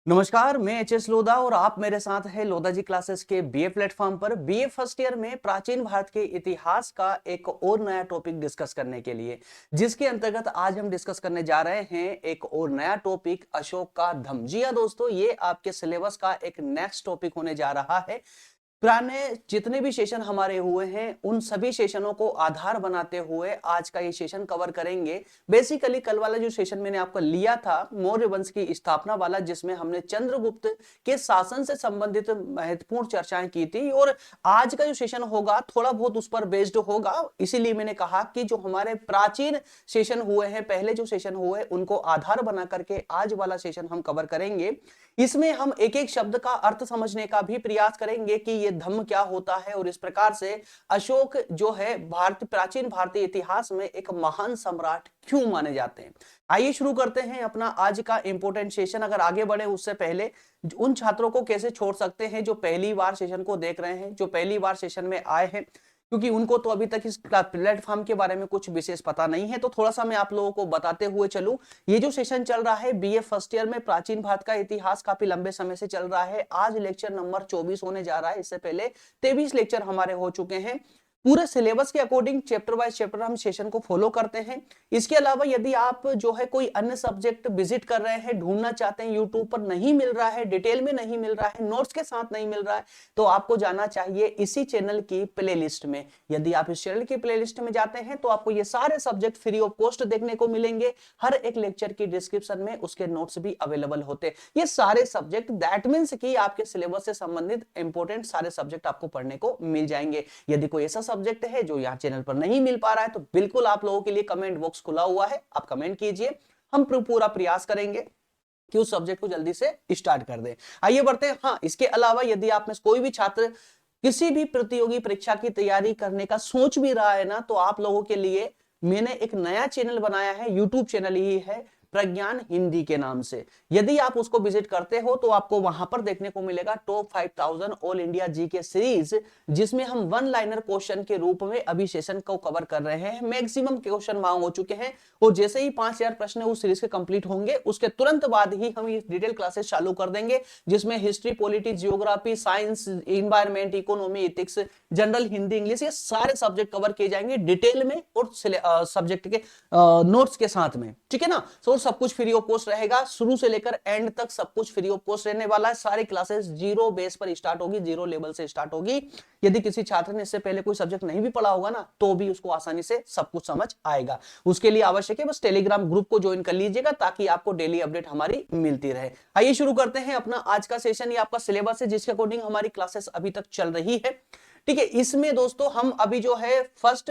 नमस्कार, मैं H S Lodha और आप मेरे साथ हैं लोधा जी क्लासेस के बीए प्लेटफॉर्म पर। बीए फर्स्ट ईयर में प्राचीन भारत के इतिहास का एक और नया टॉपिक डिस्कस करने के लिए, जिसके अंतर्गत आज हम डिस्कस करने जा रहे हैं एक और नया टॉपिक, अशोक का धम्म। जी हाँ दोस्तों, ये आपके सिलेबस का एक नेक्स्ट टॉपिक होने जा रहा है। पुराने जितने भी सेशन हमारे हुए हैं उन सभी सेशनों को आधार बनाते हुए आज का ये सेशन कवर करेंगे। बेसिकली कल वाला जो सेशन मैंने आपको लिया था मौर्य वंश की स्थापना वाला, जिसमें हमने चंद्रगुप्त के शासन से संबंधित महत्वपूर्ण चर्चाएं की थी, और आज का जो सेशन होगा थोड़ा बहुत उस पर बेस्ड होगा। इसीलिए मैंने कहा कि जो हमारे प्राचीन सेशन हुए हैं, पहले जो सेशन हुए, उनको आधार बना करके आज वाला सेशन हम कवर करेंगे। इसमें हम एक एक शब्द का अर्थ समझने का भी प्रयास करेंगे कि ये धम्म क्या होता है, और इस प्रकार से अशोक जो है प्राचीन भारतीय इतिहास में एक महान सम्राट क्यों माने जाते हैं। आइए शुरू करते हैं अपना आज का इंपॉर्टेंट सेशन। अगर आगे बढ़े उससे पहले उन छात्रों को कैसे छोड़ सकते हैं जो पहली बार सेशन को देख रहे हैं, जो पहली बार सेशन में आए हैं, क्योंकि उनको तो अभी तक इस प्लेटफॉर्म के बारे में कुछ विशेष पता नहीं है। तो थोड़ा सा मैं आप लोगों को बताते हुए चलूं। ये जो सेशन चल रहा है बीए फर्स्ट ईयर में प्राचीन भारत का इतिहास, काफी लंबे समय से चल रहा है। आज लेक्चर नंबर 24 होने जा रहा है। इससे पहले 23 लेक्चर हमारे हो चुके हैं। पूरे सिलेबस के अकॉर्डिंग चैप्टर वाइज चैप्टर हम सेशन को फॉलो करते हैं। इसके अलावा यदि आप जो है कोई अन्य सब्जेक्ट विजिट कर रहे हैं, ढूंढना चाहते हैं, यूट्यूब पर नहीं मिल रहा है, डिटेल में नहीं मिल रहा है, नोट्स के साथ नहीं मिल रहा है, तो आपको जाना चाहिए इसी चैनल की प्लेलिस्ट में। यदि आप इस चैनल की प्लेलिस्ट में जाते हैं तो आपको ये सारे सब्जेक्ट फ्री ऑफ कॉस्ट देखने को मिलेंगे। हर एक लेक्चर की डिस्क्रिप्शन में उसके नोट्स भी अवेलेबल होते हैं। ये सारे सब्जेक्ट, दैट मीन्स कि आपके सिलेबस से संबंधित इंपॉर्टेंट सारे सब्जेक्ट आपको पढ़ने को मिल जाएंगे। यदि कोई ऐसा सब्जेक्ट है जो यहाँ चैनल पर नहीं मिल पा रहा है तो बिल्कुल आप लोगों के लिए कमेंट बॉक्स खुला हुआ है, आप कमेंट कीजिए। हम पूरा प्रयास करेंगे कि उस सब्जेक्ट को जल्दी से स्टार्ट कर दें। आइए बढ़ते हैं। हाँ, इसके अलावा यदि आप में कोई भी छात्र किसी भी प्रतियोगी परीक्षा की तैयारी करने का सोच भी रहा है ना, तो आप लोगों के लिए मैंने एक नया चैनल बनाया है, यूट्यूब चैनल ही है, प्रज्ञान हिंदी के नाम से। यदि आप उसको विजिट करते हो तो आपको वहां पर देखने को मिलेगा top 5000 all India GK series, जिसमें हम वन लाइनर क्वेश्चन के रूप में अभी सेशन को कवर कर रहे हैं। मैक्सिमम क्वेश्चन वहां हो चुके हैं, और जैसे ही 5000 प्रश्न उस सीरीज के कंप्लीट होंगे उसके तुरंत बाद ही हम ये डिटेल क्लासेस चालू कर देंगे, जिसमें history, polity, geography, science, environment, economy, ethics, general Hindi, English, ये सारे सब्जेक्ट कवर किए जाएंगे डिटेल में और सब्जेक्ट के नोट्स के साथ में। ठीक है ना। तो सब कुछ फ्री ऑफ कॉस्ट रहेगा, शुरू से लेकर एंड तक सब कुछ फ्री ऑफ कॉस्ट रहने वाला है। सारी क्लासेस जीरो बेस पर स्टार्ट होगी, जीरो लेवल से स्टार्ट होगी। यदि किसी छात्र ने इससे पहले कोई सब्जेक्ट नहीं भी पढ़ा होगा ना, तो भी उसको आसानी से सब कुछ समझ आएगा। उसके लिए आवश्यक है बस टेलीग्राम ग्रुप को ज्वाइन कर लीजिएगा, ताकि आपको डेली अपडेट हमारी मिलती रहे। आइए शुरू करते हैं अपना आज का सेशन। ये आपका सिलेबस है जिसके अकॉर्डिंग हमारी क्लासेस अभी तक चल रही है। ठीक है। इसमें दोस्तों हम अभी जो है फर्स्ट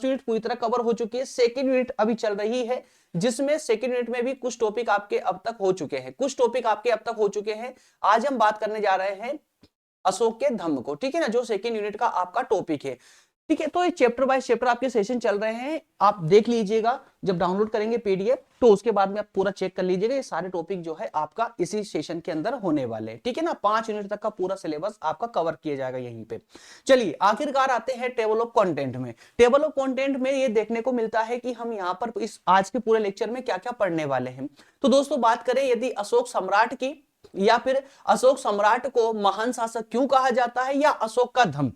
यूनिट पूरी तरह कवर हो चुकी है, सेकंड यूनिट अभी चल रही है, जिसमें सेकंड यूनिट में भी कुछ टॉपिक आपके अब तक हो चुके हैं, कुछ टॉपिक आपके अब तक हो चुके हैं। आज हम बात करने जा रहे हैं अशोक के धम्म को। ठीक है ना, जो सेकंड यूनिट का आपका टॉपिक है। ठीक है, तो ये चैप्टर बाय चैप्टर आपके सेशन चल रहे हैं, आप देख लीजिएगा। जब डाउनलोड करेंगे पीडीएफ तो उसके बाद में आप पूरा चेक कर लीजिएगा। ये सारे टॉपिक जो है आपका इसी सेशन के अंदर होने वाले। ठीक है ना, 5 यूनिट तक का पूरा सिलेबस आपका कवर किया जाएगा यहीं पे। चलिए आखिरकार आते हैं टेबल ऑफ कंटेंट में। टेबल ऑफ कंटेंट में ये देखने को मिलता है कि हम यहाँ पर इस आज के पूरे लेक्चर में क्या क्या पढ़ने वाले हैं। तो दोस्तों बात करें यदि अशोक सम्राट की, या फिर अशोक सम्राट को महान शासक क्यों कहा जाता है, या अशोक का धम्म,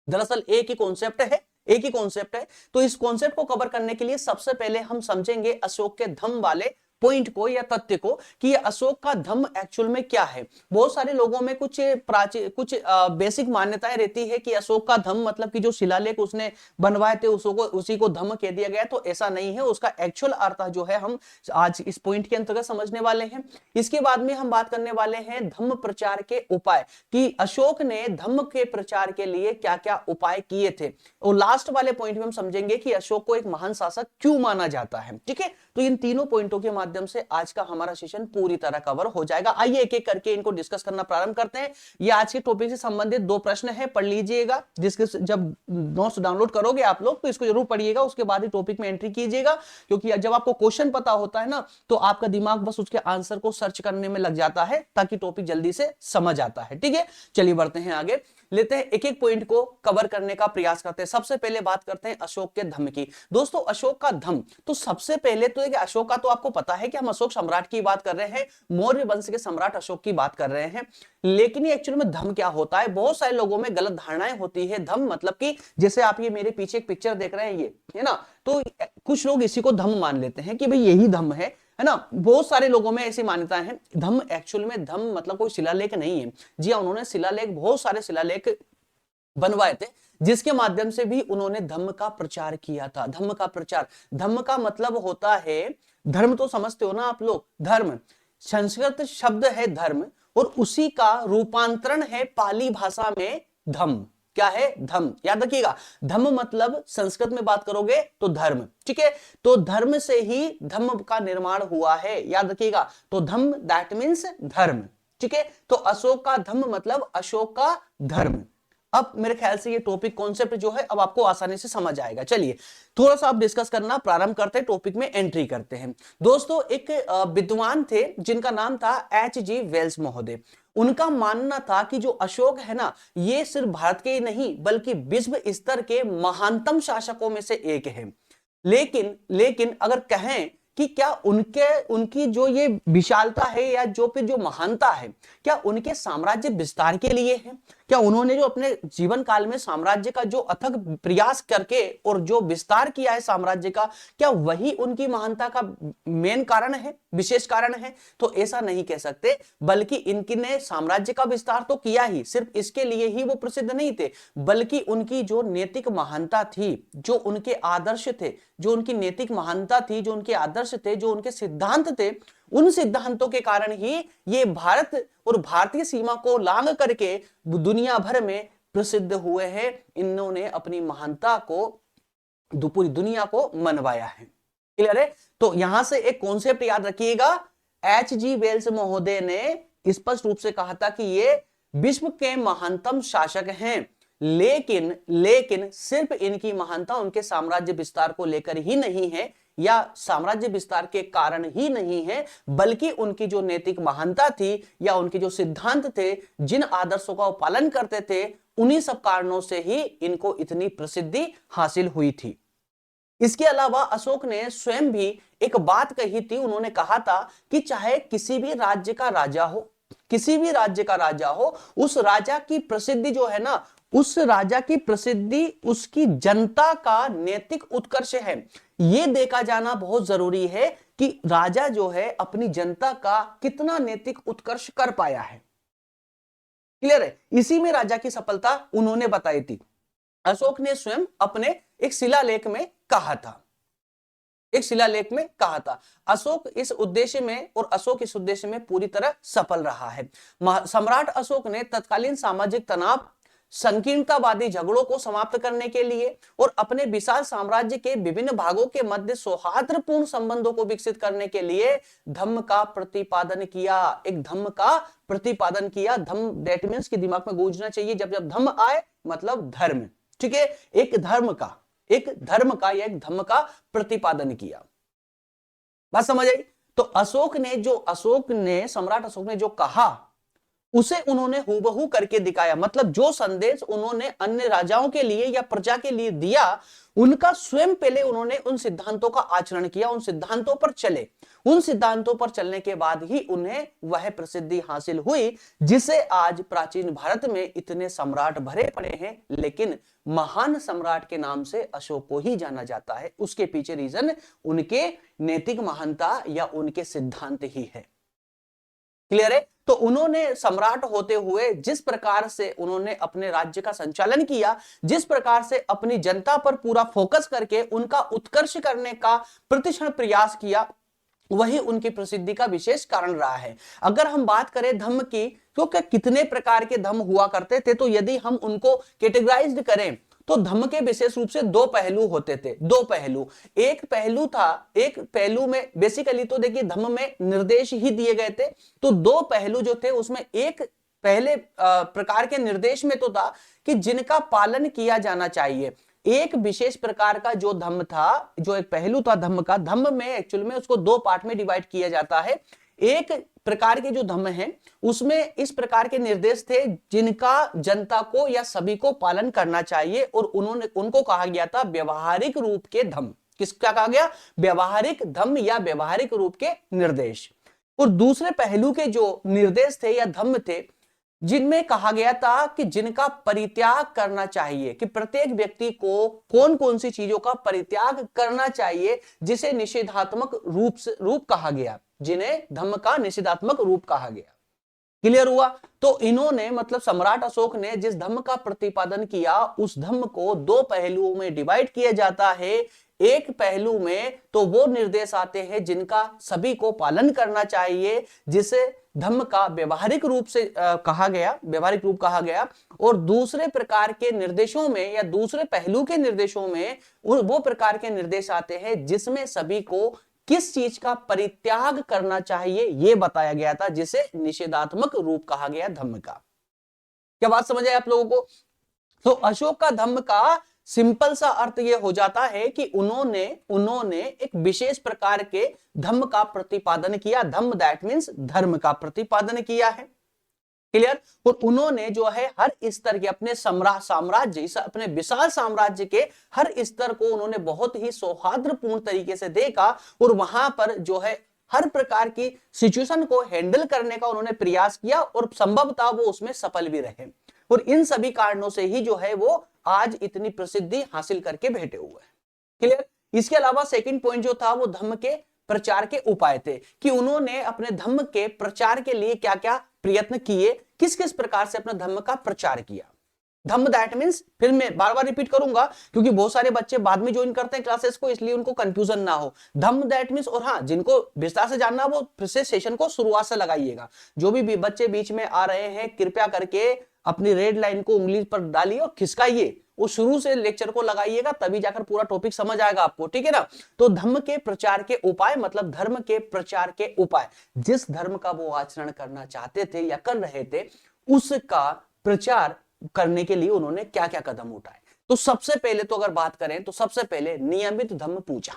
दरअसल एक ही कॉन्सेप्ट है, एक ही कॉन्सेप्ट है। तो इस कॉन्सेप्ट को कवर करने के लिए सबसे पहले हम समझेंगे अशोक के धम्म वाले पॉइंट को या तथ्य को, कि अशोक का धम्म एक्चुअल में क्या है। बहुत सारे लोगों में कुछ बेसिक मान्यताएं रहती है कि अशोक का धम्म मतलब कि जो शिलालेख उसने बनवाए थे उसी को धम्म कह दिया गया। तो ऐसा नहीं है, उसका एक्चुअल अर्थ जो है हम आज इस पॉइंट के अंतर्गत समझने वाले हैं। इसके बाद में हम बात करने वाले हैं धम्म प्रचार के उपाय, कि अशोक ने धम्म के प्रचार के लिए क्या क्या उपाय किए थे। और लास्ट वाले पॉइंट में हम समझेंगे कि अशोक को एक महान शासक क्यों माना जाता है। ठीक है, तो इन तीनों पॉइंटों के माध्यम से आज का हमारा सेशन पूरी तरह कवर हो जाएगा। आइए एक एक करके इनको डिस्कस करना प्रारंभ करते हैं। ये आज के टॉपिक से संबंधित 2 प्रश्न है, पढ़ लीजिएगा। जिसके जब नोट्स डाउनलोड करोगे आप लोग तो इसको जरूर पढ़िएगा, उसके बाद ही टॉपिक में एंट्री कीजिएगा। क्योंकि जब आपको क्वेश्चन पता होता है ना, तो आपका दिमाग बस उसके आंसर को सर्च करने में लग जाता है, ताकि टॉपिक जल्दी से समझ आता है। ठीक है, चलिए बढ़ते हैं आगे। लेते हैं, एक एक पॉइंट को कवर करने का प्रयास करते हैं। सबसे पहले बात करते हैं अशोक के धम्म की। दोस्तों अशोक का धम्म, तो सबसे पहले तो देखिए अशोक का तो आपको पता है कि हम अशोक सम्राट की बात कर रहे हैं, मौर्य वंश के सम्राट अशोक की बात कर रहे हैं। लेकिन ये एक्चुअली में धम्म क्या होता है, बहुत सारे लोगों में गलत धारणाएं होती है। धम्म मतलब कि जैसे आप ये मेरे पीछे एक पिक्चर देख रहे हैं, ये है ना, तो कुछ लोग इसी को धम्म मान लेते हैं कि भाई यही धम्म है ना। बहुत सारे लोगों में ऐसी मान्यताएं हैं। धम्म एक्चुअल में धम्म मतलब कोई शिलालेख नहीं है। जी हाँ, उन्होंने शिलालेख, बहुत सारे शिलालेख बनवाए थे जिसके माध्यम से भी उन्होंने धम्म का प्रचार किया था। धम्म का प्रचार, धम्म का मतलब होता है, धर्म तो समझते हो ना आप लोग, धर्म संस्कृत शब्द है धर्म, और उसी का रूपांतरण है पाली भाषा में धम्म। क्या है? धम्म। याद रखिएगा, धम्म मतलब संस्कृत में बात करोगे तो धर्म, ठीक है। तो धर्म से ही धम्म का निर्माण हुआ है, याद रखिएगा। तो धम्म दैट मीन्स धर्म, ठीक है। तो अशोक का धम्म मतलब अशोक का धर्म। अब मेरे ख्याल से ये टॉपिक कॉन्सेप्ट जो है अब आपको आसानी से समझ आएगा। चलिए थोड़ा सा आप डिस्कस करना प्रारंभ करते हैं, टॉपिक में एंट्री करते हैं। दोस्तों एक विद्वान थे जिनका नाम था H.G. वेल्स महोदय। उनका मानना था कि जो अशोक है ना, ये सिर्फ भारत के ही नहीं बल्कि विश्व स्तर के महानतम शासकों में से एक है। लेकिन अगर कहें कि क्या उनकी जो ये विशालता है या जो फिर जो महानता है, क्या उनके साम्राज्य विस्तार के लिए है? क्या उन्होंने जो अपने जीवन काल में साम्राज्य का जो अथक प्रयास करके और जो विस्तार किया है साम्राज्य का, क्या वही उनकी महानता का मेन कारण है, विशेष कारण है? तो ऐसा नहीं कह सकते, बल्कि इनकी ने साम्राज्य का विस्तार तो किया ही, सिर्फ इसके लिए ही वो प्रसिद्ध नहीं थे, बल्कि उनकी जो नैतिक महानता थी, जो उनके आदर्श थे, जो उनकी नैतिक महानता थी, जो उनके आदर्श थे, जो उनके सिद्धांत थे, उन सिद्धांतों के कारण ही ये भारत और भारतीय सीमा को लांघ करके दुनिया भर में प्रसिद्ध हुए हैं। इन्होंने अपनी महानता को पूरी दुनिया को मनवाया है। क्लियर है? तो यहां से एक कॉन्सेप्ट याद रखिएगा, H.G. वेल्स महोदय ने स्पष्ट रूप से कहा था कि ये विश्व के महानतम शासक हैं, लेकिन सिर्फ इनकी महानता उनके साम्राज्य विस्तार को लेकर ही नहीं है, या साम्राज्य विस्तार के कारण ही नहीं है, बल्कि उनकी जो नैतिक महानता थी या उनके जो सिद्धांत थे, जिन आदर्शों का पालन करते थे, उन्हीं सब कारणों से ही इनको इतनी प्रसिद्धि हासिल हुई थी। इसके अलावा अशोक ने स्वयं भी एक बात कही थी। उन्होंने कहा था कि चाहे किसी भी राज्य का राजा हो, किसी भी राज्य का राजा हो, उस राजा की प्रसिद्धि जो है ना, उस राजा की प्रसिद्धि उसकी जनता का नैतिक उत्कर्ष है। यह देखा जाना बहुत जरूरी है कि राजा जो है अपनी जनता का कितना नैतिक उत्कर्ष कर पाया है। क्लियर है? इसी में राजा की सफलता उन्होंने बताई थी। अशोक ने स्वयं अपने एक शिलालेख में कहा था, अशोक इस उद्देश्य में पूरी तरह सफल रहा है। सम्राट अशोक ने तत्कालीन सामाजिक तनाव, संकीर्णतावादी झगड़ों को समाप्त करने के लिए और अपने विशाल साम्राज्य के विभिन्न भागों के मध्य सौहार्दपूर्ण संबंधों को विकसित करने के लिए धम्म का प्रतिपादन किया। एक धम्म का प्रतिपादन किया। धम्म दैट मींस कि दिमाग में गूंजना चाहिए, जब जब धम्म आए मतलब धर्म, ठीक है। एक धर्म का या एक धम्म का प्रतिपादन किया। बात समझ आई? तो सम्राट अशोक ने जो कहा उसे उन्होंने हूबहू करके दिखाया। मतलब जो संदेश उन्होंने अन्य राजाओं के लिए या प्रजा के लिए दिया, उनका स्वयं पहले उन्होंने उन सिद्धांतों का आचरण किया, उन सिद्धांतों पर चले। उन सिद्धांतों पर चलने के बाद ही उन्हें वह प्रसिद्धि हासिल हुई जिसे आज प्राचीन भारत में इतने सम्राट भरे पड़े हैं, लेकिन महान सम्राट के नाम से अशोक को ही जाना जाता है। उसके पीछे रीजन उनके नैतिक महानता या उनके सिद्धांत ही है। क्लियर है? तो उन्होंने सम्राट होते हुए जिस प्रकार से उन्होंने अपने राज्य का संचालन किया, जिस प्रकार से अपनी जनता पर पूरा फोकस करके उनका उत्कर्ष करने का प्रतिक्षण प्रयास किया, वही उनकी प्रसिद्धि का विशेष कारण रहा है। अगर हम बात करें धम्म की, तो क्या कितने प्रकार के धम्म हुआ करते थे, तो यदि हम उनको कैटेगराइज्ड करें तो धम्म के विशेष रूप से दो पहलू होते थे। दो पहलू, एक पहलू में बेसिकली तो देखिए धम्म में निर्देश ही दिए गए थे, तो दो पहलू जो थे उसमें एक पहले प्रकार के निर्देश में तो था कि जिनका पालन किया जाना चाहिए। एक विशेष प्रकार का जो धम्म था, जो एक पहलू था धम्म का, धम्म में एक्चुअल में उसको दो पार्ट में डिवाइड किया जाता है। एक प्रकार के जो धम्म है उसमें इस प्रकार के निर्देश थे जिनका जनता को या सभी को पालन करना चाहिए, और उनको कहा गया था व्यवहारिक रूप के धम्म। किसका कहा गया? व्यवहारिक धम्म या व्यवहारिक रूप के निर्देश। और दूसरे पहलू के जो निर्देश थे या धम्म थे जिनमें कहा गया था कि जिनका परित्याग करना चाहिए, कि प्रत्येक व्यक्ति को कौन कौन सी चीजों का परित्याग करना चाहिए, जिसे निषेधात्मक रूप कहा गया, जिन्हें धम्म का निषेधात्मक रूप कहा गया। क्लियर हुआ? तो इन्होंने मतलब सम्राट अशोक ने जिस धम्म का प्रतिपादन किया उस धम्म को दो पहलुओं में डिवाइड किया जाता है। एक पहलू में तो वो निर्देश आते हैं जिनका सभी को पालन करना चाहिए, जिसे धम्म का व्यवहारिक रूप से कहा गया, व्यवहारिक रूप कहा गया। और दूसरे प्रकार के निर्देशों में या दूसरे पहलू के निर्देशों में वो प्रकार के निर्देश आते हैं जिसमें सभी को किस चीज का परित्याग करना चाहिए यह बताया गया था, जिसे निषेधात्मक रूप कहा गया धम्म का। क्या बात समझ आए आप लोगों को? तो अशोक का धम्म का सिंपल सा अर्थ यह हो जाता है कि उन्होंने एक विशेष प्रकार के धम्म का प्रतिपादन किया। धम्म दैट मीन्स धर्म का प्रतिपादन किया है। क्लियर? और उन्होंने जो है हर स्तर के अपने साम्राज्य, अपने विशाल साम्राज्य के हर स्तर को उन्होंने बहुत ही सौहार्दपूर्ण तरीके से देखा, और वहां पर जो है हर प्रकार की सिचुएशन को हैंडल करने का उन्होंने प्रयास किया, और संभवतः वो उसमें सफल भी रहे। और इन सभी कारणों से ही जो है वो आज इतनी प्रसिद्धि हासिल करके बैठे हुए हैं। क्लियर? इसके अलावा सेकंड पॉइंट जो था वो धम्म के प्रचार के उपाय थे, कि उन्होंने अपने धम्म के प्रचार के लिए क्या क्या प्रयत्न किए, किस किस प्रकार से अपने धम्म का प्रचार किया। धम्म दैट मीन्स, फिर मैं बार बार रिपीट करूंगा क्योंकि बहुत सारे बच्चे बाद में ज्वाइन करते हैं क्लासेस को, इसलिए उनको कंफ्यूजन ना हो। धम्म दैट मीन्स, और हाँ, जिनको विस्तार से जानना वो फिर से सेशन को शुरुआत से लगाइएगा। जो भी बच्चे बीच में आ रहे हैं कृपया करके अपनी रेड लाइन को उंगली पर डालिए और खिसकाइए, वो शुरू से लेक्चर को लगाइएगा, तभी जाकर पूरा टॉपिक समझ आएगा आपको। ठीक है ना? तो धम्म के प्रचार के उपाय मतलब धर्म के प्रचार के उपाय, जिस धर्म का वो आचरण करना चाहते थे या कर रहे थे उसका प्रचार करने के लिए उन्होंने क्या क्या कदम उठाए। तो सबसे पहले तो अगर बात करें तो सबसे पहले नियमित धम्म पूजा।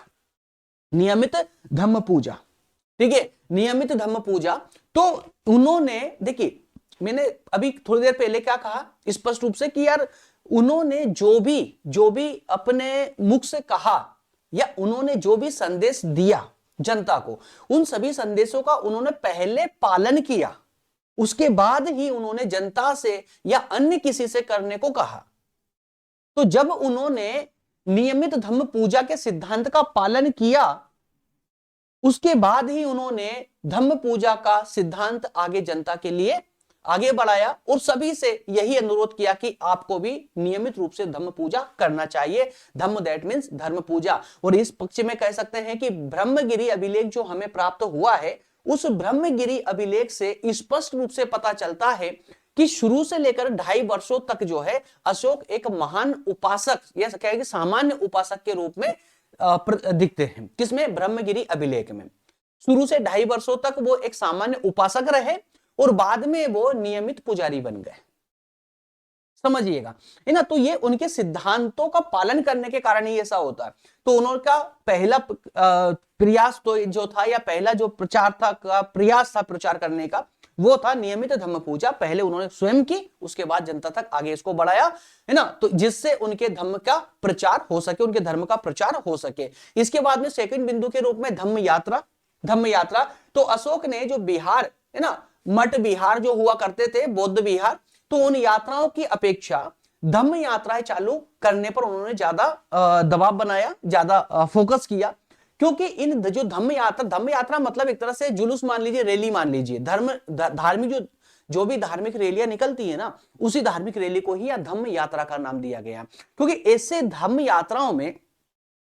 नियमित धम्म पूजा, ठीक है, नियमित धम्म पूजा। तो उन्होंने, देखिए मैंने अभी थोड़ी देर पहले क्या कहा स्पष्ट रूप से कि यार उन्होंने जो भी अपने मुख से कहा या उन्होंने जो भी संदेश दिया जनता को, उन सभी संदेशों का उन्होंने पहले पालन किया, उसके बाद ही उन्होंने जनता से या अन्य किसी से करने को कहा। तो जब उन्होंने नियमित धम्म पूजा के सिद्धांत का पालन किया उसके बाद ही उन्होंने धम्म पूजा का सिद्धांत आगे जनता के लिए आगे बढ़ाया और सभी से यही अनुरोध किया कि आपको भी नियमित रूप से धम्म पूजा करना चाहिए। धम्म दैट मीन्स धर्म पूजा। और इस पक्ष में कह सकते हैं कि ब्रह्मगिरी अभिलेख जो हमें प्राप्त हुआ है, उस ब्रह्मगिरी अभिलेख से स्पष्ट रूप से पता चलता है कि शुरू से लेकर 2.5 वर्षों तक जो है अशोक एक महान उपासक या कहेंगे सामान्य उपासक के रूप में दिखते हैं। किसमें? ब्रह्मगिरी अभिलेख में। शुरू से 2.5 वर्षों तक वो एक सामान्य उपासक रहे और बाद में वो नियमित पुजारी बन गए। समझिएगा, है ना? तो ये उनके सिद्धांतों का पालन करने के कारण ही ऐसा होता है। तो उनका पहला प्रयास तो जो था या पहला जो प्रचार था प्रयास था प्रचार करने का, वो था नियमित धम्म पूजा। पहले उन्होंने स्वयं की, उसके बाद जनता तक आगे इसको बढ़ाया, है ना? तो जिससे उनके धम्म का प्रचार हो सके, उनके धर्म का प्रचार हो सके। इसके बाद में सेकंड बिंदु के रूप में धम्म यात्रा। धम्म यात्रा तो अशोक ने जो बिहार, है ना, मठ बिहार जो हुआ करते थे, बौद्ध बिहार, तो उन यात्राओं की अपेक्षा धम्म यात्राएं चालू करने पर उन्होंने ज्यादा दबाव बनाया, ज्यादा फोकस किया। क्योंकि इन जो धम्म यात्रा मतलब एक तरह से जुलूस मान लीजिए, रैली मान लीजिए, धार्मिक जो भी धार्मिक रैलियां निकलती है ना, उसी धार्मिक रैली को ही धम्म यात्रा का नाम दिया गया। क्योंकि ऐसे धम्म यात्राओं में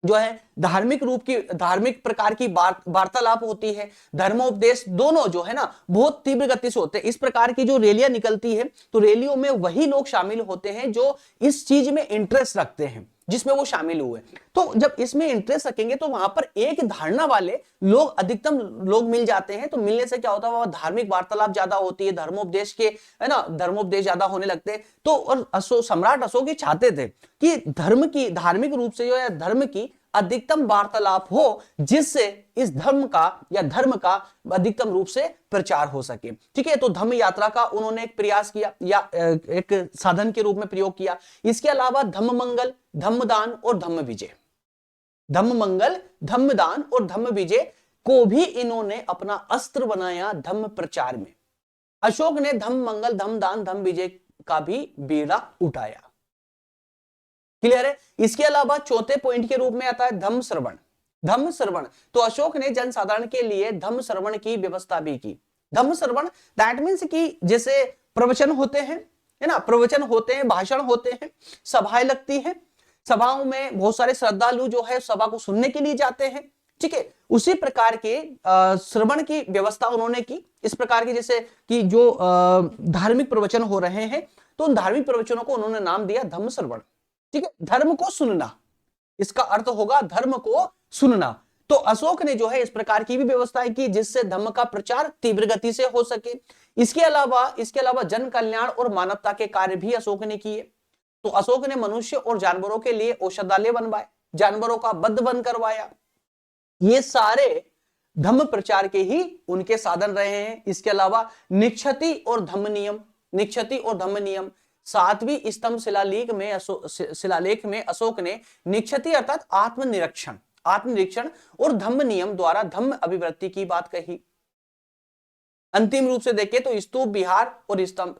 जो है धार्मिक प्रकार की वार्तालाप होती है, धर्मोपदेश दोनों जो है ना बहुत तीव्र गति से होते हैं। इस प्रकार की जो रैलियां निकलती है तो रैलियों में वही लोग शामिल होते हैं जो इस चीज में इंटरेस्ट रखते हैं जिसमें वो शामिल हुए। तो जब इसमें इंटरेस्ट रखेंगे तो वहां पर एक धारणा वाले लोग, अधिकतम लोग मिल जाते हैं। तो मिलने से क्या होता है, वहां धार्मिक वार्तालाप ज्यादा होती है, धर्मोपदेश के, है ना, धर्मोपदेश ज्यादा होने लगते हैं। तो और सम्राट अशोक ये चाहते थे कि धर्म की, धार्मिक रूप से जो है धर्म की अधिकतम वार्तालाप हो जिससे इस धर्म का या धर्म का अधिकतम रूप से प्रचार हो सके। ठीक है, तो धम्म यात्रा का उन्होंने एक प्रयास किया या एक साधन के रूप में प्रयोग किया। इसके अलावा धम्म मंगल, धम्मदान और धम्म विजय, धम्म मंगल, धम्मदान और धम्म विजय को भी इन्होंने अपना अस्त्र बनाया धम्म प्रचार में। अशोक ने धम्म मंगल, धम्मदान, धम्म विजय का भी बीड़ा उठाया। क्लियर है। इसके अलावा चौथे पॉइंट के रूप में आता है धम्म श्रवण। धम्म श्रवण, तो अशोक ने जनसाधारण के लिए धम्म श्रवण की व्यवस्था भी की। धम्म श्रवण दैट मीन्स कि जैसे प्रवचन होते हैं, है ना, प्रवचन होते हैं, भाषण होते हैं, सभाएं लगती हैं, सभाओं में बहुत सारे श्रद्धालु जो है सभा को सुनने के लिए जाते हैं। ठीक है, उसी प्रकार के श्रवण की व्यवस्था उन्होंने की। इस प्रकार की जैसे कि जो धार्मिक प्रवचन हो रहे हैं तो उन धार्मिक प्रवचनों को उन्होंने नाम दिया धम्म श्रवण। ठीक है, धर्म को सुनना, इसका अर्थ होगा धर्म को सुनना। तो अशोक ने जो है इस प्रकार की भी व्यवस्थाएं की जिससे धम्म का प्रचार तीव्र गति से हो सके। इसके अलावा जन कल्याण और मानवता के कार्य भी अशोक ने किए। तो अशोक ने मनुष्य और जानवरों के लिए औषधालय बनवाए, जानवरों का वध बंद करवाया। ये सारे धम्म प्रचार के ही उनके साधन रहे हैं। इसके अलावा निक्षति और धम्म नियम, 7वीं स्तंभ शिलालेख में अशोक ने निक्षति अर्थात आत्मनिरीक्षण और धम्म नियम द्वारा धम्म अभिवृत्ति की बात कही। अंतिम रूप से देखें तो स्तूप, विहार और स्तंभ,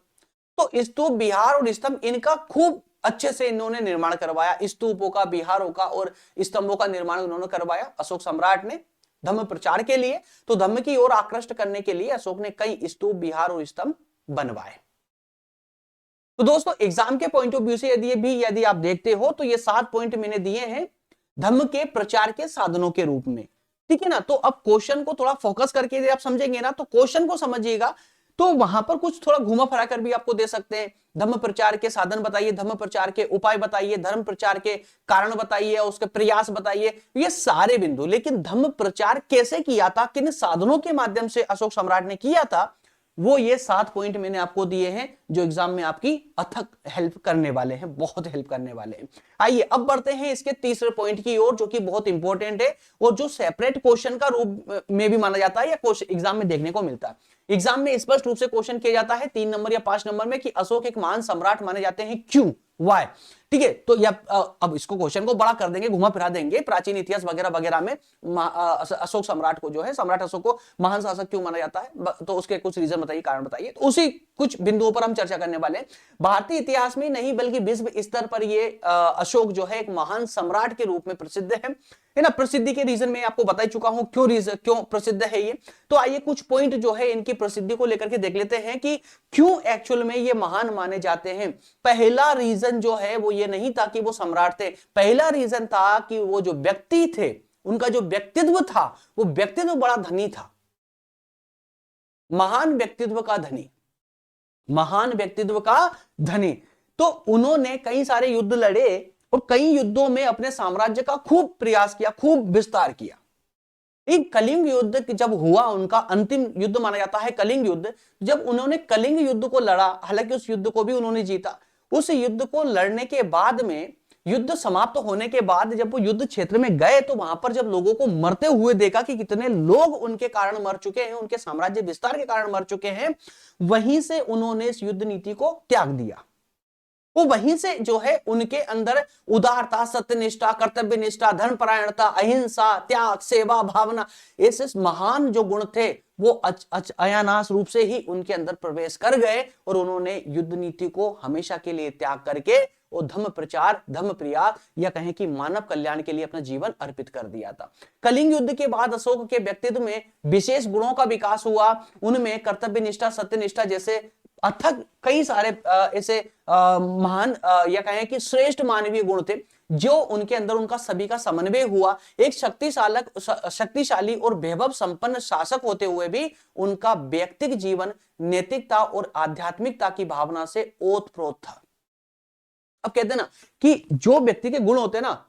तो स्तूप, विहार और स्तंभ इनका खूब अच्छे से इन्होंने निर्माण करवाया। स्तूपों का, विहारों का और स्तंभों का निर्माण उन्होंने करवाया अशोक सम्राट ने धम्म प्रचार के लिए। तो धम्म की ओर आकृष्ट करने के लिए अशोक ने कई स्तूप, विहार और स्तंभ बनवाए। तो दोस्तों एग्जाम के पॉइंट ऑफ व्यू से यदि आप देखते हो तो ये 7 पॉइंट मैंने दिए हैं धम्म के प्रचार के साधनों के रूप में। ठीक है ना, तो अब क्वेश्चन को थोड़ा फोकस करके यदि आप समझेंगे ना तो क्वेश्चन को समझिएगा तो वहां पर कुछ थोड़ा घुमा फिरा कर भी आपको दे सकते हैं। धम्म प्रचार के साधन बताइए, धम्म प्रचार के उपाय बताइए, धर्म प्रचार के कारण बताइए, उसके प्रयास बताइए, ये सारे बिंदु। लेकिन धम्म प्रचार कैसे किया था, किन साधनों के माध्यम से अशोक सम्राट ने किया था, वो ये 7 पॉइंट मैंने आपको दिए हैं जो एग्जाम में आपकी अथक हेल्प करने वाले हैं, बहुत हेल्प करने वाले हैं। आइए अब बढ़ते हैं इसके तीसरे पॉइंट की ओर जो कि बहुत इंपॉर्टेंट है और जो सेपरेट क्वेश्चन का रूप में भी माना जाता है या एग्जाम में देखने को मिलता है। एग्जाम में स्पष्ट रूप से क्वेश्चन किया जाता है 3 नंबर या 5 नंबर में कि अशोक एक महान सम्राट माने जाते हैं, क्यों, वाई। ठीक है, तो अब इसको क्वेश्चन को बड़ा कर देंगे, घुमा फिरा देंगे, प्राचीन इतिहास वगैरह वगैरह में अशोक सम्राट को जो है, सम्राट अशोक को महान शासक क्यों माना जाता है, तो उसके कुछ रीजन बताइए, कारण बताइए। तो उसी कुछ बिंदुओं पर हम चर्चा करने वाले हैं। भारतीय इतिहास में नहीं बल्कि विश्व स्तर पर ये अशोक जो है एक महान सम्राट के रूप में प्रसिद्ध है ना। प्रसिद्धि के रीजन में आपको बता चुका हूं क्यों प्रसिद्ध है ये। तो आइए कुछ पॉइंट जो है इनकी प्रसिद्धि को लेकर के देख लेते हैं कि क्यों एक्चुअल में ये महान माने जाते हैं। पहला रीजन जो है वो ये नहीं था कि वो सम्राट थे, पहला रीजन था कि वो जो व्यक्ति थे, उनका जो व्यक्तित्व था, वो व्यक्तित्व बड़ा धनी था, महान व्यक्तित्व का धनी, महान व्यक्तित्व का धनी। तो उन्होंने कई सारे युद्ध लड़े और कई युद्धों में अपने साम्राज्य का खूब प्रयास किया, खूब विस्तार किया। एक कलिंग युद्ध जब हुआ, उनका अंतिम युद्ध माना जाता है कलिंग युद्ध। जब उन्होंने कलिंग युद्ध को लड़ा, हालांकि उस युद्ध को भी उन्होंने जीता, उस युद्ध को लड़ने के बाद में, युद्ध समाप्त होने के बाद जब वो युद्ध क्षेत्र में गए तो वहां पर जब लोगों को मरते हुए देखा कि कितने लोग उनके कारण मर चुके हैं, उनके साम्राज्य विस्तार के कारण मर चुके हैं, वहीं से उन्होंने इस युद्ध नीति को त्याग दिया। वो वहीं से जो है उनके अंदर उदारता, सत्यनिष्ठा, कर्तव्य निष्ठा, धर्मपरायणता, अहिंसा, त्याग, सेवा भावना, ऐसे महान जो गुण थे वो अयानाश रूप से ही उनके अंदर प्रवेश कर गए और उन्होंने युद्ध नीति को हमेशा के लिए त्याग करके वो धम्म प्रचार, धम्म प्रयास या कहें कि मानव कल्याण के लिए अपना जीवन अर्पित कर दिया था। कलिंग युद्ध के बाद अशोक के व्यक्तित्व में विशेष गुणों का विकास हुआ। उनमें कर्तव्य निष्ठा, सत्यनिष्ठा जैसे अथक कई सारे ऐसे महान या कहें कि श्रेष्ठ मानवीय गुण थे जो उनके अंदर उनका सभी का समन्वय हुआ। एक शक्तिशाली और वैभव संपन्न शासक होते हुए भी उनका व्यक्तिगत जीवन नैतिकता और आध्यात्मिकता की भावना से ओतप्रोत था। अब कहते हैं ना कि जो व्यक्ति के गुण होते हैं ना,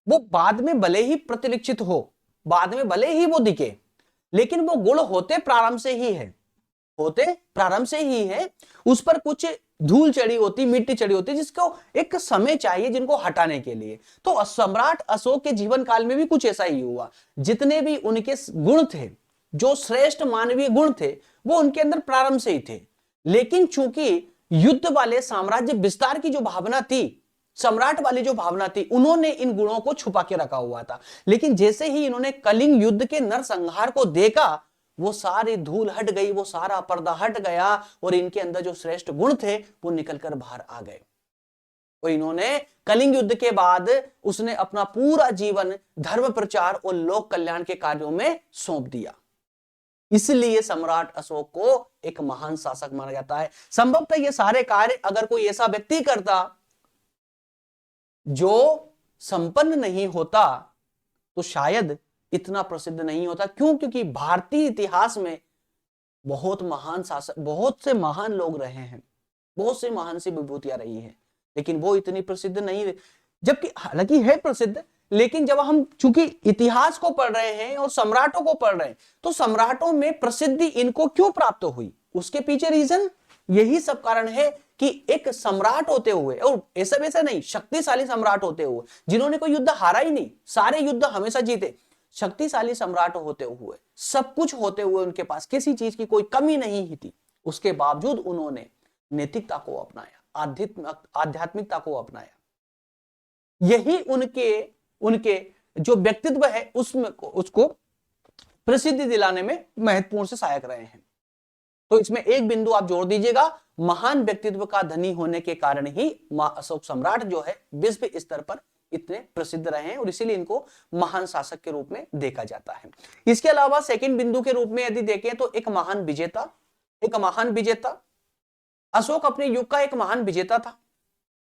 वो बाद में भले ही प्रतिलक्षित हो, बाद में भले ही वो दिखे, लेकिन वो गुण होते प्रारंभ से ही है, होते प्रारंभ से ही है। उस पर कुछ धूल चढ़ी होती, मिट्टी चढ़ी होती, जिसको एक समय चाहिए जिनको हटाने के लिए। तो सम्राट अशोक के जीवन काल में भी कुछ ऐसा ही हुआ। जितने भी उनके गुण थे, जो श्रेष्ठ मानवीय गुण थे, वो उनके अंदर प्रारंभ से ही थे। लेकिन चूंकि युद्ध वाले साम्राज्य विस्तार की जो भावना थी, सम्राट वाली जो भावना थी, उन्होंने इन गुणों को छुपा के रखा हुआ था। लेकिन जैसे ही इन्होंने कलिंग युद्ध के नरसंहार को देखा, वो सारी धूल हट गई, वो सारा पर्दा हट गया और इनके अंदर जो श्रेष्ठ गुण थे वो निकलकर बाहर आ गए। तो इन्होंने कलिंग युद्ध के बाद उसने अपना पूरा जीवन धर्म प्रचार और लोक कल्याण के कार्यों में सौंप दिया। इसलिए सम्राट अशोक को एक महान शासक माना जाता है। संभवतः ये सारे कार्य अगर कोई ऐसा व्यक्ति करता जो संपन्न नहीं होता तो शायद इतना प्रसिद्ध नहीं होता। क्यों? क्योंकि भारतीय इतिहास में बहुत महान शासक, बहुत से महान लोग रहे हैं, बहुत से महान सी विभूतियां रही हैं, लेकिन वो इतनी प्रसिद्ध नहीं रही। जबकि हालांकि है प्रसिद्ध, लेकिन जब हम चूंकि इतिहास को पढ़ रहे हैं और सम्राटों को पढ़ रहे हैं, तो सम्राटों में प्रसिद्धि इनको क्यों प्राप्त हुई, उसके पीछे रीजन यही सब कारण है कि एक सम्राट होते हुए, और ऐसा वैसा नहीं, शक्तिशाली सम्राट होते हुए, जिन्होंने कोई युद्ध हारा ही नहीं, सारे युद्ध हमेशा जीते, शक्तिशाली सम्राट होते हुए, सब कुछ होते हुए, उनके पास किसी चीज की कोई कमी नहीं ही थी, उसके बावजूद उन्होंने नैतिकता को अपनाया, आध्यात्मिकता को अपनाया। यही उनके जो व्यक्तित्व है उसमें उसको प्रसिद्धि दिलाने में महत्वपूर्ण से सहायक रहे हैं। तो इसमें एक बिंदु आप जोड़ दीजिएगा, महान व्यक्तित्व का धनी होने के कारण ही अशोक सम्राट जो है विश्व स्तर पर इतने प्रसिद्ध रहे हैं और इसीलिए इनको महान शासक के रूप में देखा जाता है। इसके अलावा सेकंड बिंदु के रूप में यदि देखें तो एक महान विजेता, अशोक अपने युग का एक महान विजेता था।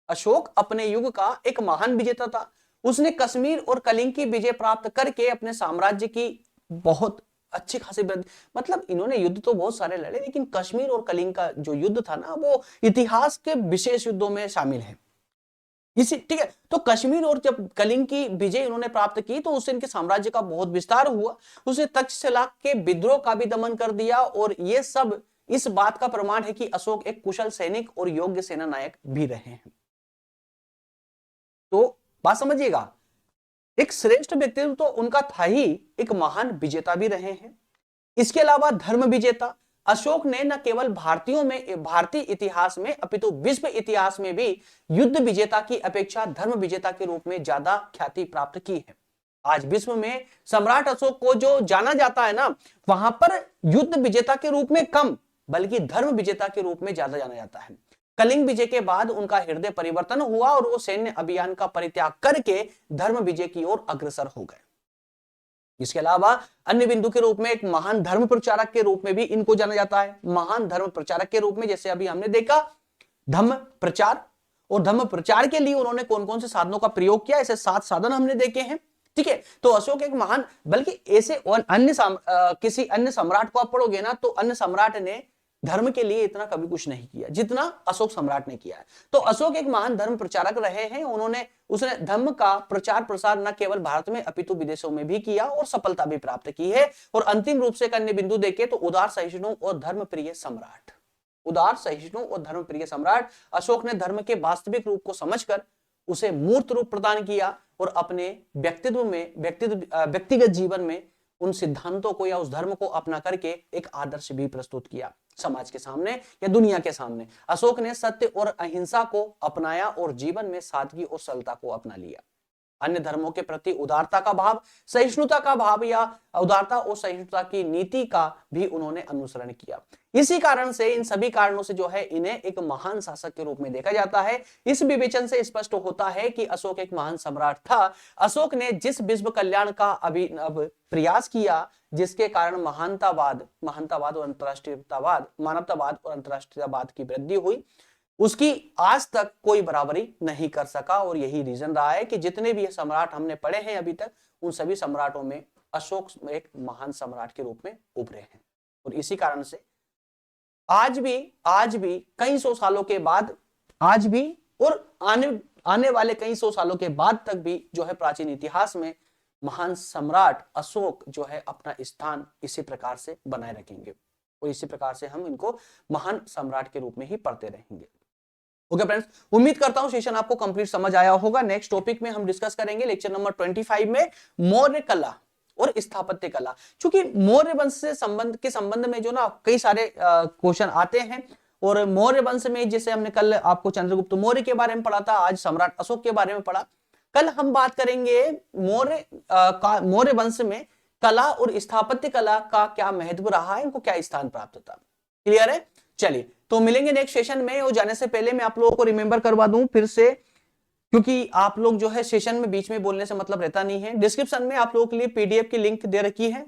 अशोक अपने युग का एक महान विजेता था। उसने कश्मीर और कलिंग की विजय प्राप्त करके अपने साम्राज्य की बहुत अच्छी खासी वृद्धि, मतलब इन्होंने युद्ध तो बहुत सारे लड़े, लेकिन कश्मीर और कलिंग का जो युद्ध था ना, वो इतिहास के विशेष युद्धों में शामिल है। इसी ठीक है, तो कश्मीर और जब कलिंग की विजय उन्होंने प्राप्त की तो उससे इनके साम्राज्य का बहुत विस्तार हुआ। उसने तक्षशिला के विद्रोह का भी दमन कर दिया और ये सब इस बात का प्रमाण है कि अशोक एक कुशल सैनिक और योग्य सेना नायक भी रहे हैं। तो बात समझिएगा, एक श्रेष्ठ व्यक्तित्व तो उनका था ही, एक महान विजेता भी रहे हैं। इसके अलावा धर्म विजेता, अशोक ने न केवल भारतीय इतिहास में अपितु विश्व इतिहास में भी युद्ध विजेता की अपेक्षा धर्म विजेता के रूप में ज्यादा ख्याति प्राप्त की है। आज विश्व में सम्राट अशोक को जो जाना जाता है ना, वहां पर युद्ध विजेता के रूप में कम बल्कि धर्म विजेता के रूप में ज्यादा जाना जाता है। कलिंग विजय के बाद उनका हृदय परिवर्तन हुआ और वो सैन्य अभियान का परित्याग करके धर्म विजय की ओर अग्रसर हो गए। इसके अलावा अन्य बिंदु के रूप में एक महान धर्म प्रचारक के रूप में भी इनको जाना जाता है। महान धर्म प्रचारक के रूप में जैसे अभी हमने देखा धम्म प्रचार, और धम्म प्रचार के लिए उन्होंने कौन कौन से साधनों का प्रयोग किया, ऐसे 7 साधन हमने देखे हैं। ठीक है, तो अशोक एक महान, बल्कि ऐसे किसी अन्य सम्राट को आप पढ़ोगे ना, तो अन्य सम्राट ने धर्म के लिए इतना कभी कुछ नहीं किया जितना अशोक सम्राट ने किया है। तो अशोक एक महान धर्म प्रचारक रहे हैं। उसने धर्म का प्रचार प्रसार न केवल भारत में अपितु विदेशों में भी किया और सफलता भी प्राप्त की है। और अंतिम रूप से एक अन्य बिंदु देखें तो उदार सहिष्णु और धर्मप्रिय सम्राट अशोक ने धर्म के वास्तविक रूप को समझकर उसे मूर्त रूप प्रदान किया और अपने व्यक्तिगत जीवन में उन सिद्धांतों को या उस धर्म को अपना करके एक आदर्श भी प्रस्तुत किया समाज के सामने या दुनिया के सामने। अशोक ने सत्य और अहिंसा को अपनाया और जीवन में सादगी और सरलता को अपना लिया। अन्य धर्मों के प्रति उदारता का भाव, सहिष्णुता का भाव या उदारता और सहिष्णुता की नीति का भी उन्होंने अनुसरण किया। इसी कारण से, इन सभी कारणों से जो है इन्हें एक महान शासक के रूप में देखा जाता है। इस विवेचन से स्पष्ट होता है कि अशोक एक महान सम्राट था। अशोक ने जिस विश्व कल्याण का अभिनव प्रयास किया, जिसके कारण मानवतावाद और अंतरराष्ट्रीयतावाद की वृद्धि हुई, उसकी आज तक कोई बराबरी नहीं कर सका। और यही रीजन रहा है कि जितने भी सम्राट हमने पढ़े हैं अभी तक, उन सभी सम्राटों में अशोक एक महान सम्राट के रूप में उभरे हैं। और इसी कारण से आज भी कई सौ सालों के बाद, आज भी और आने वाले कई सौ सालों के बाद तक भी जो है प्राचीन इतिहास में महान सम्राट अशोक जो है अपना स्थान इसी प्रकार से बनाए रखेंगे और इसी प्रकार से हम इनको महान सम्राट के रूप में ही पढ़ते रहेंगे। ओके फ्रेंड्स, उम्मीद करता हूं सेशन आपको कंप्लीट समझ आया होगा। नेक्स्ट टॉपिक में हम डिस्कस करेंगे लेक्चर नंबर 25 में मौर्य कला और स्थापत्य कला। क्योंकि मौर्य वंश से संबंध में जो ना कई सारे क्वेश्चन आते हैं, और मौर्य वंश में जैसे हमने कल आपको चंद्रगुप्त मौर्य के बारे में पढ़ा था, आज सम्राट अशोक के बारे में पढ़ा। कल हम बात करेंगे मौर्य वंश में कला और स्थापत्य कला का क्या महत्व रहा है, इनको क्या स्थान प्राप्त था। क्लियर है? चलिए तो मिलेंगे नेक्स्ट सेशन में। और जाने से पहले मैं आप लोगों को रिमेंबर करवा दूं फिर से, क्योंकि आप लोग जो है सेशन में बीच में बोलने से मतलब रहता नहीं है। डिस्क्रिप्शन में आप लोगों के लिए पीडीएफ की लिंक दे रखी है,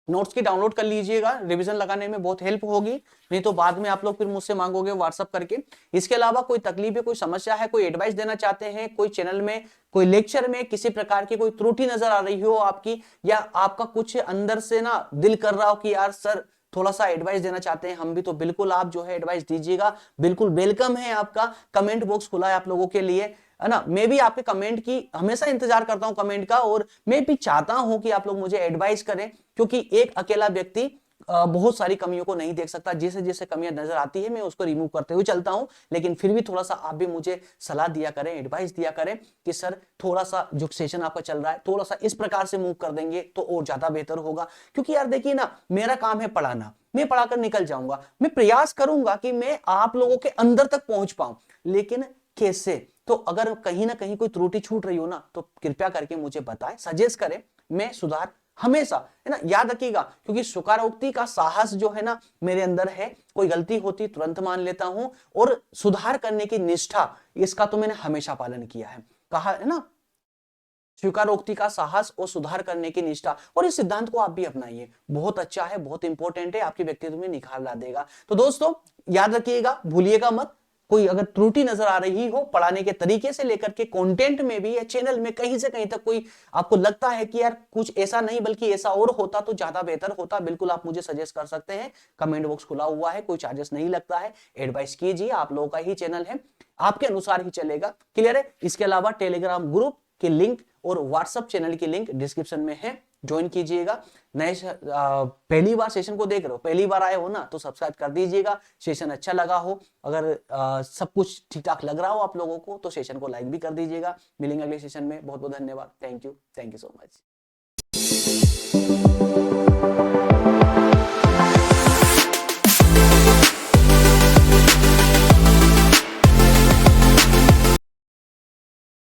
नोट्स की डाउनलोड कर लीजिएगा, रिवीजन लगाने में बहुत हेल्प होगी। नहीं तो बाद में आप लोग फिर मुझसे मांगोगे व्हाट्सअप करके। इसके अलावा कोई तकलीफ है, कोई समस्या है, कोई एडवाइस देना चाहते हैं, कोई चैनल में कोई लेक्चर में किसी प्रकार की कोई त्रुटि नजर आ रही हो आपकी, या आपका कुछ अंदर से ना दिल कर रहा हो कि यार सर थोड़ा सा एडवाइस देना चाहते हैं हम भी, तो बिल्कुल आप जो है एडवाइस दीजिएगा, बिल्कुल वेलकम है। आपका कमेंट बॉक्स खुला है आप लोगों के लिए, है ना। मैं भी आपके कमेंट की हमेशा इंतजार करता हूं, कमेंट का, और मैं भी चाहता हूं कि आप लोग मुझे एडवाइस करें, क्योंकि एक अकेला व्यक्ति बहुत सारी कमियों को नहीं देख सकता। जैसे जैसे कमियां नजर आती है मैं उसको रिमूव करते हुए चलता हूं, लेकिन फिर भी थोड़ा सा आप भी मुझे सलाह दिया करें, एडवाइस दिया करें कि सर थोड़ा सा जो सेशन आपका चल रहा है थोड़ा सा इस प्रकार से मूव कर देंगे तो और ज्यादा बेहतर होगा। क्योंकि यार देखिए ना, मेरा काम है पढ़ाना, मैं पढ़ाकर निकल जाऊंगा, मैं प्रयास करूंगा कि मैं आप लोगों के अंदर तक पहुंच पाऊं, लेकिन कैसे? तो अगर कहीं ना कहीं कोई त्रुटि छूट रही हो ना, तो कृपया करके मुझे बताएं, सजेस्ट करें, मैं सुधार हमेशा, है ना, याद रखिएगा। क्योंकि स्वीकारोक्ति का साहस जो है ना मेरे अंदर है, कोई गलती होती तुरंत मान लेता हूं, और सुधार करने की निष्ठा, इसका तो मैंने हमेशा पालन किया है। कहा है ना, स्वीकारोक्ति का साहस और सुधार करने की निष्ठा, और इस सिद्धांत को आप भी अपनाइए, बहुत अच्छा है, बहुत इंपॉर्टेंट है, आपके व्यक्तित्व में निखार ला देगा। तो दोस्तों याद रखिएगा, भूलिएगा मत, कोई अगर त्रुटि नजर आ रही हो पढ़ाने के तरीके से लेकर के कंटेंट में भी, या चैनल में कहीं से कहीं तक कोई आपको लगता है कि यार कुछ ऐसा नहीं बल्कि ऐसा और होता तो ज्यादा बेहतर होता, बिल्कुल आप मुझे सजेस्ट कर सकते हैं। कमेंट बॉक्स खुला हुआ है, कोई चार्जेस नहीं लगता है, एडवाइस कीजिए, आप लोगों का ही चैनल है, आपके अनुसार ही चलेगा। क्लियर है? इसके अलावा टेलीग्राम ग्रुप की लिंक और व्हाट्सएप चैनल की लिंक डिस्क्रिप्शन में है, ज्वाइन कीजिएगा। नए पहली बार सेशन को देख रहे हो, पहली बार आए हो ना, तो सब्सक्राइब कर दीजिएगा। सेशन अच्छा लगा हो, अगर सब कुछ ठीक ठाक लग रहा हो आप लोगों को, तो सेशन को लाइक भी कर दीजिएगा। मिलेंगे अगले सेशन में, बहुत बहुत धन्यवाद, थैंक यू सो मच।